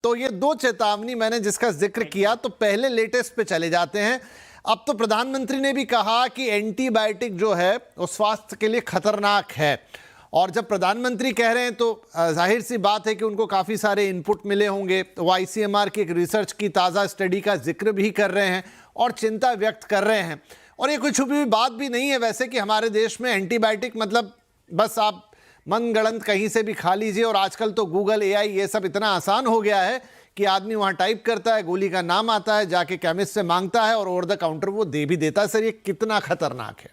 तो ये दो चेतावनी मैंने जिसका जिक्र किया, तो पहले लेटेस्ट पे चले जाते हैं। अब तो प्रधानमंत्री ने भी कहा कि एंटीबायोटिक जो है वो स्वास्थ्य के लिए खतरनाक है, और जब प्रधानमंत्री कह रहे हैं तो जाहिर सी बात है कि उनको काफ़ी सारे इनपुट मिले होंगे। वो आईसीएमआर की एक रिसर्च की ताज़ा स्टडी का जिक्र भी कर रहे हैं और चिंता व्यक्त कर रहे हैं। और ये कोई छुपी हुई बात भी नहीं है वैसे कि हमारे देश में एंटीबायोटिक मतलब बस आप मनगढ़ंत कहीं से भी खा लीजिए, और आजकल तो गूगल एआई ये सब इतना आसान हो गया है कि आदमी वहां टाइप करता है, गोली का नाम आता है, जाके केमिस्ट से मांगता है और ओवर द काउंटर वो दे भी देता है। सर ये कितना खतरनाक है?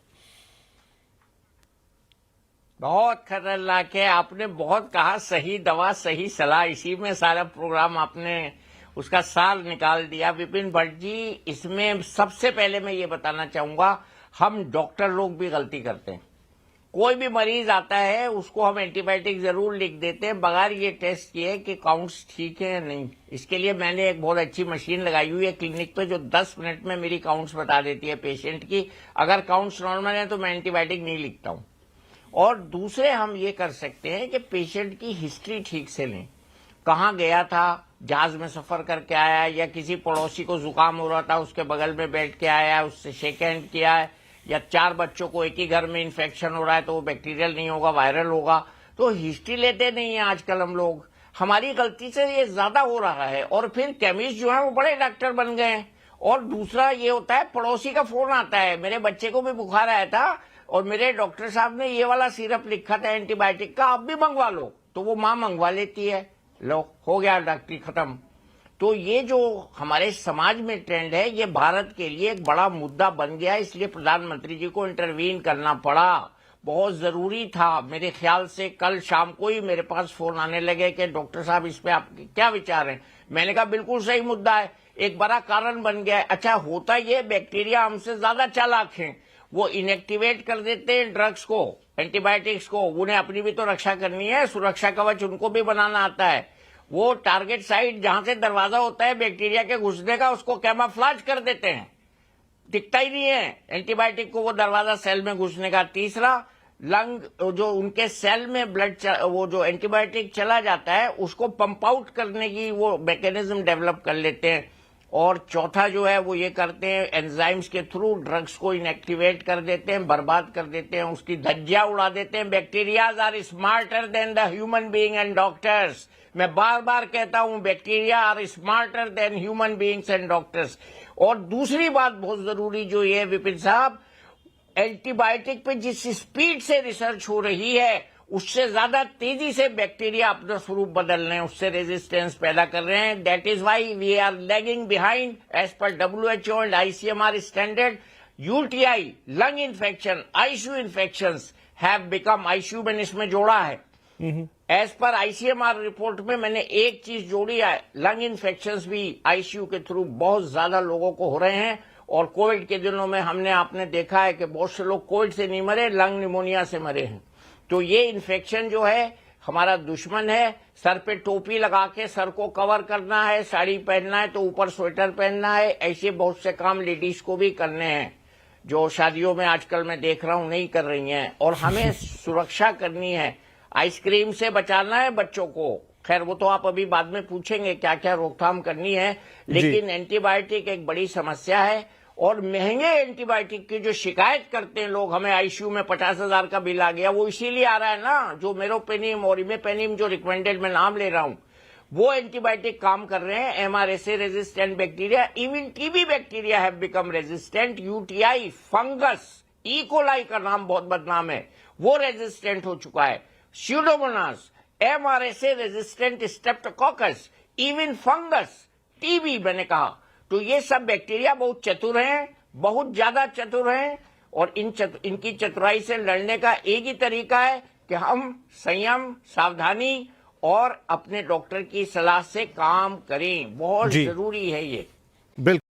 बहुत खतरनाक है। आपने बहुत कहा, सही दवा सही सलाह, इसी में सारा प्रोग्राम आपने उसका सार निकाल दिया। विपिन भट्ट जी, इसमें सबसे पहले मैं ये बताना चाहूंगा, हम डॉक्टर लोग भी गलती करते हैं। कोई भी मरीज आता है उसको हम एंटीबायोटिक जरूर लिख देते हैं बगैर ये टेस्ट किए कि काउंट्स ठीक है या नहीं। इसके लिए मैंने एक बहुत अच्छी मशीन लगाई हुई है क्लिनिक पे जो 10 मिनट में मेरी काउंट्स बता देती है पेशेंट की। अगर काउंट्स नॉर्मल है तो मैं एंटीबायोटिक नहीं लिखता हूं। और दूसरे हम ये कर सकते हैं कि पेशेंट की हिस्ट्री ठीक से लें, कहाँ गया था, जहाज में सफर करके आया, या किसी पड़ोसी को जुकाम हो रहा था उसके बगल में बैठ के आया, उससे शेक हैंड किया है, या 4 बच्चों को एक ही घर में इन्फेक्शन हो रहा है तो वो बैक्टीरियल नहीं होगा, वायरल होगा। तो हिस्ट्री लेते नहीं है आजकल हम लोग, हमारी गलती से ये ज्यादा हो रहा है। और फिर केमिस्ट जो है वो बड़े डॉक्टर बन गए हैं। और दूसरा ये होता है, पड़ोसी का फोन आता है, मेरे बच्चे को भी बुखार आया था और मेरे डॉक्टर साहब ने ये वाला सिरप लिखा था एंटीबायोटिक का, आप भी मंगवा लो। तो वो माँ मंगवा लेती है, लो हो गया डॉक्टरी खत्म। तो ये जो हमारे समाज में ट्रेंड है, ये भारत के लिए एक बड़ा मुद्दा बन गया, इसलिए प्रधानमंत्री जी को इंटरवीन करना पड़ा। बहुत जरूरी था। मेरे ख्याल से कल शाम को ही मेरे पास फोन आने लगे कि डॉक्टर साहब इस पे आपके क्या विचार हैं। मैंने कहा बिल्कुल सही मुद्दा है, एक बड़ा कारण बन गया है। अच्छा, होता ये बैक्टीरिया हमसे ज्यादा चालाक हैं, वो इनएक्टिवेट कर देते हैं ड्रग्स को, एंटीबायोटिक्स को। उन्हें अपनी भी तो रक्षा करनी है, सुरक्षा कवच उनको भी बनाना आता है। वो टारगेट साइट जहां से दरवाजा होता है बैक्टीरिया के घुसने का, उसको कैमोफ्लेज कर देते हैं, दिखता ही नहीं है एंटीबायोटिक को वो दरवाजा सेल में घुसने का। तीसरा, लंग जो उनके सेल में ब्लड वो जो एंटीबायोटिक चला जाता है उसको पंप आउट करने की वो मैकेनिज्म डेवलप कर लेते हैं। और चौथा जो है वो ये करते हैं, एंजाइम्स के थ्रू ड्रग्स को इनएक्टिवेट कर देते हैं, बर्बाद कर देते हैं, उसकी धज्जियां उड़ा देते हैं। Bacterias are smarter than the human being and doctors. मैं बार बार कहता हूं, bacteria are smarter than human beings and doctors. और दूसरी बात बहुत जरूरी जो ये विपिन साहब, एंटीबायोटिक पे जिस स्पीड से रिसर्च हो रही है उससे ज्यादा तेजी से बैक्टीरिया अपना स्वरूप बदल रहे हैं, उससे रेजिस्टेंस पैदा कर रहे हैं। That is why we are lagging behind as per WHO and ICMR standard. UTI, lung infection, ICU infections have become, ICU मैंने इसमें जोड़ा है, एज पर ICMR रिपोर्ट में मैंने एक चीज जोड़ी है, लंग इन्फेक्शंस भी ICU के थ्रू बहुत ज्यादा लोगों को हो रहे हैं। और कोविड के दिनों में आपने देखा है कि बहुत से लोग कोविड से नहीं मरे, लंग निमोनिया से मरे हैं। तो ये इन्फेक्शन जो है हमारा दुश्मन है। सर पे टोपी लगा के सर को कवर करना है, साड़ी पहनना है तो ऊपर स्वेटर पहनना है, ऐसे बहुत से काम लेडीज को भी करने हैं जो शादियों में आजकल मैं देख रहा हूं नहीं कर रही हैं। और हमें सुरक्षा करनी है, आइसक्रीम से बचाना है बच्चों को। खैर वो तो आप अभी बाद में पूछेंगे क्या क्या रोकथाम करनी है, लेकिन एंटीबायोटिक एक बड़ी समस्या है। और महंगे एंटीबायोटिक की जो शिकायत करते हैं लोग, हमें ICU में 50,000 का बिल आ गया, वो इसीलिए आ रहा है ना, जो मेरोपेनिम और इमेपेनिम जो रिकमेंडेड मैं नाम ले रहा हूं, वो एंटीबायोटिक काम कर रहे हैं। MRSA resistant bacteria, even TB bacteria have become resistant. UTI, fungus, E. coli का नाम बहुत बदनाम है, वो रेजिस्टेंट हो चुका है। Pseudomonas, MRSA resistant Streptococcus, even fungus, TB मैंने कहा। तो ये सब बैक्टीरिया बहुत चतुर हैं, बहुत ज्यादा चतुर हैं। और इनकी चतुराई से लड़ने का एक ही तरीका है कि हम संयम, सावधानी और अपने डॉक्टर की सलाह से काम करें। बहुत जरूरी है ये। बिल्कुल।